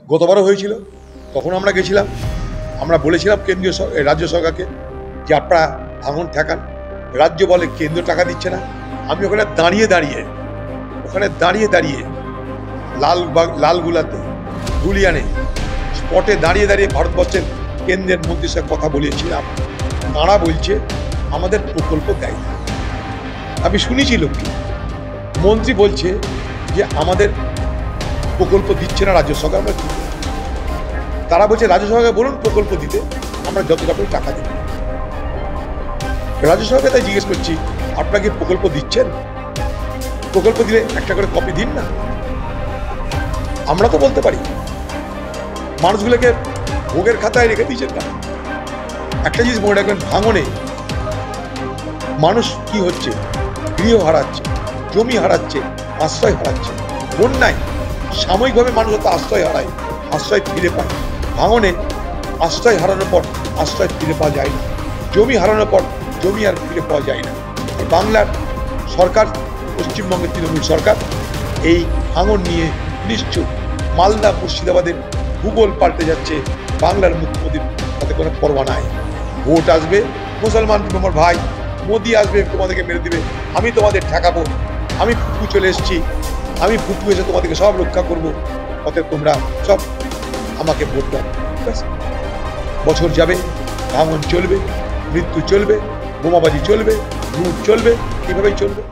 গতবারও হয়েছিল, তখন আমরা গেছিলাম, আমরা বলেছিলাম কেন্দ্রীয় রাজ্য সরকারকে যে আপনারা ভাঙন ঠেকান। রাজ্য বলে কেন্দ্র টাকা দিচ্ছে না। আমি ওখানে দাঁড়িয়ে দাঁড়িয়ে লালগুলাতে ধুলিয়ানে স্পটে দাঁড়িয়ে ভারতবর্ষের কেন্দ্রের মন্ত্রীর সাথে কথা বলেছিলাম। তাঁরা বলছে আমাদের প্রকল্প দেয় না। আমি শুনেছি লোককে, মন্ত্রী বলছে যে আমাদের প্রকল্প দিচ্ছে না রাজ্য সরকার। আমরা তারা বলছে রাজ্য সরকারকে বলুন প্রকল্প দিতে, আমরা যতটা করে টাকা দেব। রাজ্য সরকারকে তাই জিজ্ঞেস করছি, আপনারা কি প্রকল্প দিচ্ছেন? প্রকল্প দিলে একটা করে কপি দিন না। আমরা তো বলতে পারি, মানুষগুলোকে ভোগের খাতায় রেখে দিয়েছেন না। একটা জিনিস মনে রাখবেন, ভাঙনে মানুষ কি হচ্ছে, গৃহ হারাচ্ছে, জমি হারাচ্ছে, আশ্রয় হারাচ্ছে। বন্যায় সাময়িকভাবে মানুষ হয়তো আশ্রয় হারায়, আশ্রয় ফিরে পায়। ভাঙনে আশ্রয় হারানোর পর আশ্রয় ফিরে পাওয়া যায় না, জমি হারানোর পর জমি আর ফিরে পাওয়া যায় না। বাংলার সরকার, পশ্চিমবঙ্গের তৃণমূল সরকার এই ভাঙন নিয়ে নিশ্চুপ। মালদা মুর্শিদাবাদের ভূগোল পাল্টে যাচ্ছে। বাংলার মুখ্যমন্ত্রীর তাতে কোনো পরোয়া নাই। ভোট আসবে, মুসলমান তোমার ভাই মোদি আসবে, তোমাদেরকে মেরে দিবে, আমি তোমাদের ঠেকাবো, আমি ফুপু চলে এসেছি, আমি ফুপু এসে তোমাদেরকে সব রক্ষা করবো, অতএব তোমরা সব আমাকে ভোট দাও। বছর যাবে, ভাঙন চলবে, মৃত্যু চলবে, বোমাবাজি চলবে, লুট চলবে, এইভাবেই চলবে।